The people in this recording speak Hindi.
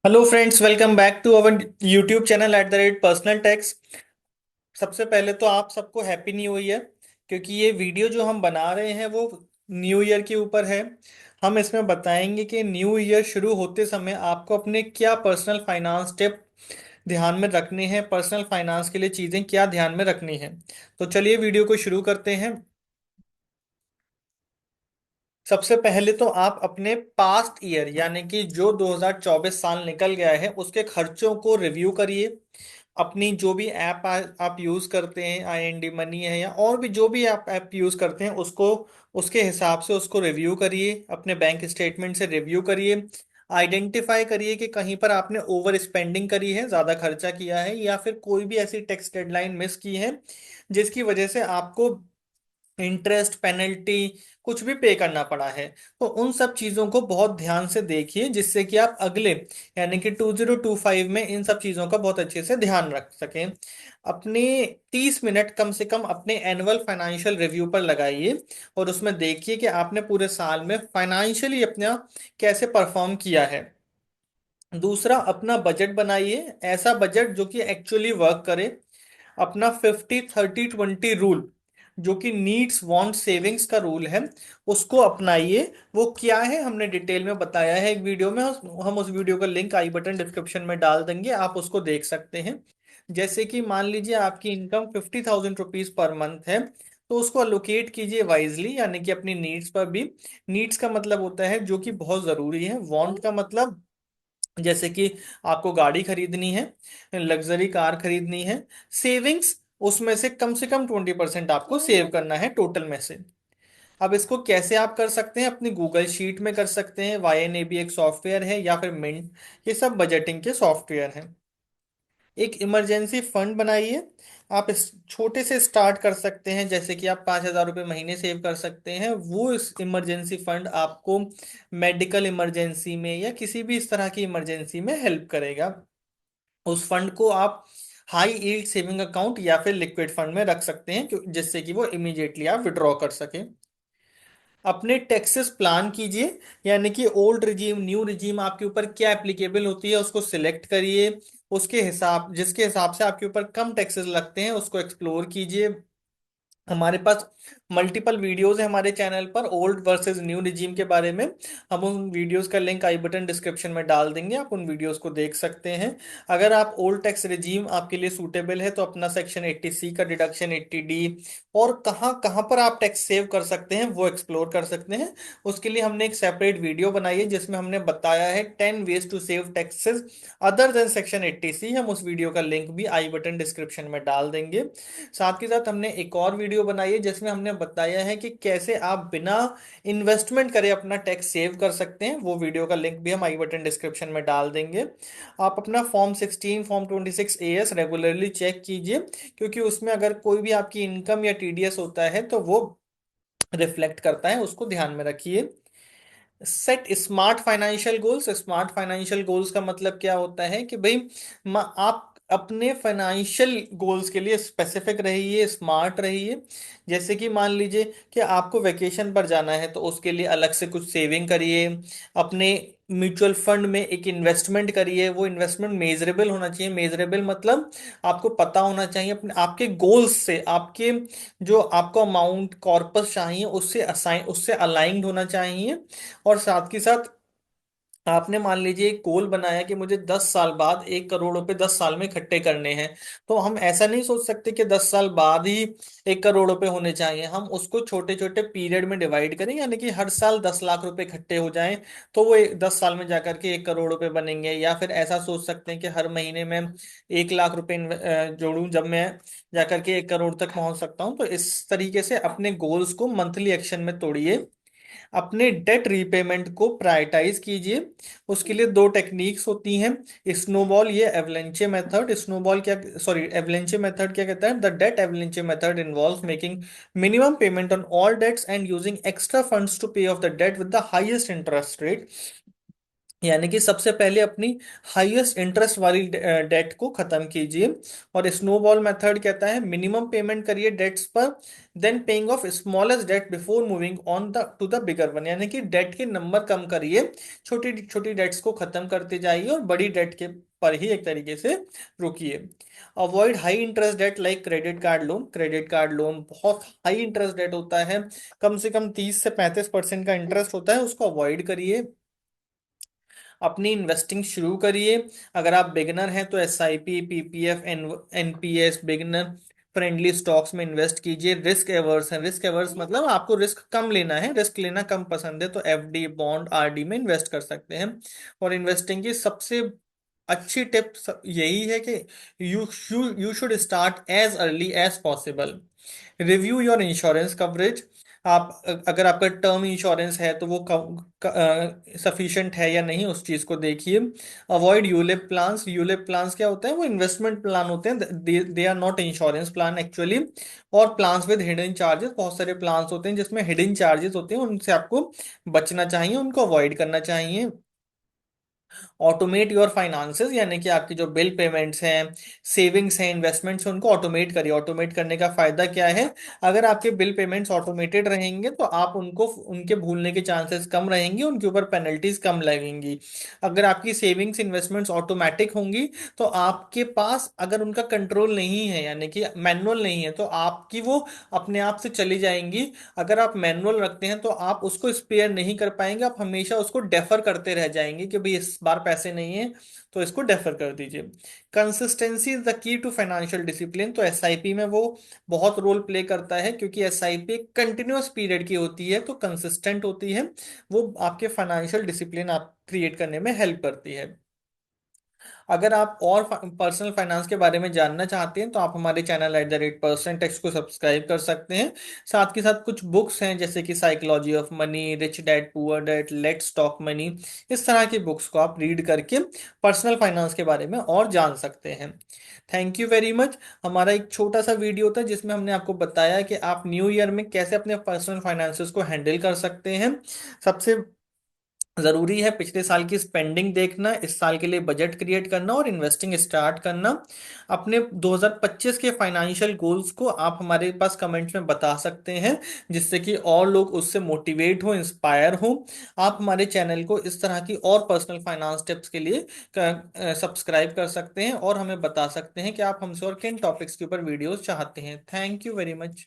Hello friends, welcome back to our YouTube channel at the rate personal tax. सबसे पहले तो आप सबको हैप्पी न्यू ईयर। क्योंकि ये वीडियो जो हम बना रहे हैं वो न्यू ईयर के ऊपर है। हम इसमें बताएंगे कि न्यू ईयर शुरू होते समय आपको अपने क्या पर्सनल फाइनेंस टिप ध्यान में रखने हैं, पर्सनल फाइनेंस के लिए चीज़ें क्या ध्यान में रखनी है। तो चलिए वीडियो को शुरू करते हैं। सबसे पहले तो आप अपने पास्ट ईयर यानी कि जो 2024 साल निकल गया है उसके खर्चों को रिव्यू करिए। अपनी जो भी ऐप आप यूज करते हैं, आईएनडी मनी है या और भी जो भी आप ऐप यूज करते हैं उसको उसके हिसाब से उसको रिव्यू करिए। अपने बैंक स्टेटमेंट से रिव्यू करिए। आइडेंटिफाई करिए कि कहीं पर आपने ओवर स्पेंडिंग करी है, ज्यादा खर्चा किया है, या फिर कोई भी ऐसी टैक्स डेडलाइन मिस की है जिसकी वजह से आपको इंटरेस्ट पेनल्टी कुछ भी पे करना पड़ा है। तो उन सब चीजों को बहुत ध्यान से देखिए जिससे कि आप अगले यानी कि 2025 में इन सब चीजों का बहुत अच्छे से ध्यान रख सकें। अपने 30 मिनट कम से कम अपने एनुअल फाइनेंशियल रिव्यू पर लगाइए और उसमें देखिए कि आपने पूरे साल में फाइनेंशियली अपना कैसे परफॉर्म किया है। दूसरा, अपना बजट बनाइए, ऐसा बजट जो कि एक्चुअली वर्क करे। अपना 50-30-20 रूल जो कि नीड्स वांट सेविंग्स का रूल है उसको अपनाइए। वो क्या है हमने डिटेल में बताया है एक वीडियो में। हम उस वीडियो का लिंक आई बटन डिस्क्रिप्शन में डाल देंगे, आप उसको देख सकते हैं। जैसे कि मान लीजिए आपकी इनकम 50,000 रुपीज पर मंथ है, तो उसको अलोकेट कीजिए वाइजली, यानी कि अपनी नीड्स पर भी। नीड्स का मतलब होता है जो कि बहुत जरूरी है। वांट का मतलब जैसे कि आपको गाड़ी खरीदनी है, लग्जरी कार खरीदनी है। सेविंग्स, उसमें से कम 20% आपको सेव करना है टोटल में से। अब इसको कैसे आप कर सकते हैं? अपनी गूगल शीट में कर सकते हैं, YNAB एक सॉफ्टवेयर है, या फिर मिंट, ये सब बजटिंग के सॉफ्टवेयर हैं। एक इमरजेंसी फंड बनाइए। आप इस छोटे से स्टार्ट कर सकते हैं, जैसे कि आप 5,000 रुपये महीने सेव कर सकते हैं। वो इस इमरजेंसी फंड आपको मेडिकल इमरजेंसी में या किसी भी इस तरह की इमरजेंसी में हेल्प करेगा। उस फंड को आप हाई यील्ड सेविंग अकाउंट या फिर लिक्विड फंड में रख सकते हैं, जिससे कि वो इमीडिएटली आप विड्रॉ कर सकें। अपने टैक्सेस प्लान कीजिए, यानी कि ओल्ड रिजीम न्यू रिजीम आपके ऊपर क्या एप्लीकेबल होती है उसको सिलेक्ट करिए। उसके हिसाब जिसके हिसाब से आपके ऊपर कम टैक्सेस लगते हैं उसको एक्सप्लोर कीजिए। हमारे पास मल्टीपल वीडियोस है हमारे चैनल पर ओल्ड वर्सेस न्यू रिजीम के बारे में। हम उन वीडियोस का लिंक आई बटन डिस्क्रिप्शन में डाल देंगे, आप उन वीडियोस को देख सकते हैं। अगर आप ओल्ड टैक्स रिजीम आपके लिए सूटेबल है तो अपना सेक्शन 80C का डिडक्शन 80D और कहाँ कहाँ पर आप टैक्स सेव कर सकते हैं वो एक्सप्लोर कर सकते हैं। उसके लिए हमने एक सेपरेट वीडियो बनाई है जिसमें हमने बताया है 10 ways to save taxes other than section 80C। हम उस वीडियो का लिंक भी आई बटन डिस्क्रिप्शन में डाल देंगे। साथ के साथ हमने एक और वीडियो बनाई है जिसमें हमने बताया है कि कैसे आप बिना इन्वेस्टमेंट करे अपना टैक्स सेव कर सकते हैं। वो वीडियो का लिंक भी हम आई बटन डिस्क्रिप्शन में डाल देंगे। आप अपना form 16 form 26 AS regularly check कीजिए, क्योंकि उसमें अगर कोई भी आपकी इनकम या TDS होता है तो वो रिफ्लेक्ट करता है, उसको ध्यान में रखिए। Set smart financial goals. Smart financial goals का मतलब क्या होता है कि भाई आप अपने फाइनेंशियल गोल्स के लिए स्पेसिफिक रहिए, स्मार्ट रहिए। जैसे कि मान लीजिए कि आपको वेकेशन पर जाना है तो उसके लिए अलग से कुछ सेविंग करिए। अपने म्यूचुअल फंड में एक इन्वेस्टमेंट करिए, वो इन्वेस्टमेंट मेजरेबल होना चाहिए। मेजरेबल मतलब आपको पता होना चाहिए अपने आपके गोल्स से, आपके जो आपको अमाउंट कॉर्पस चाहिए उससे अलाइंड होना चाहिए। और साथ के साथ आपने मान लीजिए एक गोल बनाया कि मुझे 10 साल बाद 1 करोड़ रुपए 10 साल में इकट्ठे करने हैं। तो हम ऐसा नहीं सोच सकते कि 10 साल बाद ही 1 करोड़ रुपए होने चाहिए। हम उसको छोटे छोटे पीरियड में डिवाइड करें, यानी कि हर साल 10 लाख रुपए इकट्ठे हो जाएं तो वो 10 साल में जाकर के 1 करोड़ रुपए बनेंगे। या फिर ऐसा सोच सकते हैं कि हर महीने में 1 लाख रुपए जोड़ूं जब मैं जाकर के 1 करोड़ तक पहुंच सकता हूं। तो इस तरीके से अपने गोल्स को मंथली एक्शन में तोड़िए। अपने डेट रीपेमेंट को प्रायोरिटाइज कीजिए। उसके लिए दो टेक्निक्स होती हैं, स्नोबॉल ये एवलेंचे मेथड। स्नोबॉल क्या, सॉरी, एवलेंचे मेथड क्या कहता है? The debt avalanche method involves making minimum payment on all debts and using extra funds to pay off the debt with the highest interest rate. यानी कि सबसे पहले अपनी हाईएस्ट इंटरेस्ट वाली डेट को खत्म कीजिए। और स्नोबॉल मेथड कहता है मिनिमम पेमेंट करिए डेट्स पर, then paying off smallest debt before moving on the to the bigger one, यानी कि डेट के नंबर कम करिए, छोटी छोटी डेट्स को खत्म करते जाइए और बड़ी डेट के पर ही एक तरीके से रुकिए। Avoid high interest debt like credit card loan. Credit card loan बहुत हाई इंटरेस्ट डेट होता है, कम से कम 30 से 35% का इंटरेस्ट होता है, उसको अवॉइड करिए। अपनी इन्वेस्टिंग शुरू करिए। अगर आप बिगिनर हैं तो SIP, PPF, NPS, beginner friendly stocks में इन्वेस्ट कीजिए। रिस्क एवर्स है, रिस्क एवर्स मतलब आपको रिस्क कम लेना है, रिस्क लेना कम पसंद है, तो FD, बॉन्ड, RD में इन्वेस्ट कर सकते हैं। और इन्वेस्टिंग की सबसे अच्छी टिप यही है कि you you should start as early as possible. Review your insurance coverage. आप अगर आपका टर्म इंश्योरेंस है तो वो सफिशिएंट है या नहीं, उस चीज को देखिए। Avoid ULIP plans. ULIP plans क्या होते हैं? वो इन्वेस्टमेंट प्लान होते हैं, they are not insurance plan actually. और प्लान्स विद हिडन चार्जेस, बहुत सारे प्लान्स होते हैं जिसमें हिडन चार्जेस होते हैं, उनसे आपको बचना चाहिए, उनको अवॉइड करना चाहिए। ऑटोमेट योर फाइनेंसेस, यानी कि आपकी जो बिल पेमेंट्स हैं, सेविंग्स हैं, इन्वेस्टमेंट्स हैं, उनको ऑटोमेट करिए। ऑटोमेट करने का फायदा क्या है? अगर आपके बिल पेमेंट्स ऑटोमेटेड रहेंगे तो आप उनको, उनके भूलने के चांसेस कम रहेंगे, उनके ऊपर पेनल्टीज कम लगेंगी। अगर आपकी सेविंग्स इन्वेस्टमेंट्स ऑटोमेटिक होंगी तो आपके पास अगर उनका कंट्रोल नहीं है, यानी कि मैनुअल नहीं है, तो आपकी वो अपने आप से चली जाएंगी। अगर आप मैनुअल रखते हैं तो आप उसको स्पेयर नहीं कर पाएंगे, आप हमेशा उसको डेफर करते रह जाएंगे कि भाई इस बार पैसे नहीं है तो इसको डेफर कर दीजिए। Consistency is the key to financial discipline. तो SIP में वो बहुत रोल प्ले करता है, क्योंकि SIP कंटिन्यूअस पीरियड की होती है तो कंसिस्टेंट होती है, वो आपके फाइनेंशियल डिसिप्लिन आप क्रिएट करने में हेल्प करती है। अगर आप और पर्सनल फाइनेंस के बारे में जानना चाहते हैं तो आप हमारे चैनल @percent को सब्सक्राइब कर सकते हैं। साथ के साथ कुछ बुक्स हैं जैसे कि psychology of money, rich dad poor dad, let's talk money, इस तरह की बुक्स को आप रीड करके पर्सनल फाइनेंस के बारे में और जान सकते हैं। Thank you very much. हमारा एक छोटा सा वीडियो था जिसमें हमने आपको बताया कि आप न्यू ईयर में कैसे अपने पर्सनल फाइनेंसेस को हैंडल कर सकते हैं। सबसे जरूरी है पिछले साल की स्पेंडिंग देखना, इस साल के लिए बजट क्रिएट करना और इन्वेस्टिंग स्टार्ट करना। अपने 2025 के फाइनेंशियल गोल्स को आप हमारे पास कमेंट्स में बता सकते हैं, जिससे कि और लोग उससे मोटिवेट हो, इंस्पायर हो। आप हमारे चैनल को इस तरह की और पर्सनल फाइनेंस टिप्स के लिए सब्सक्राइब कर सकते हैं और हमें बता सकते हैं कि आप हमसे और किन टॉपिक्स के ऊपर वीडियोस चाहते हैं। Thank you very much.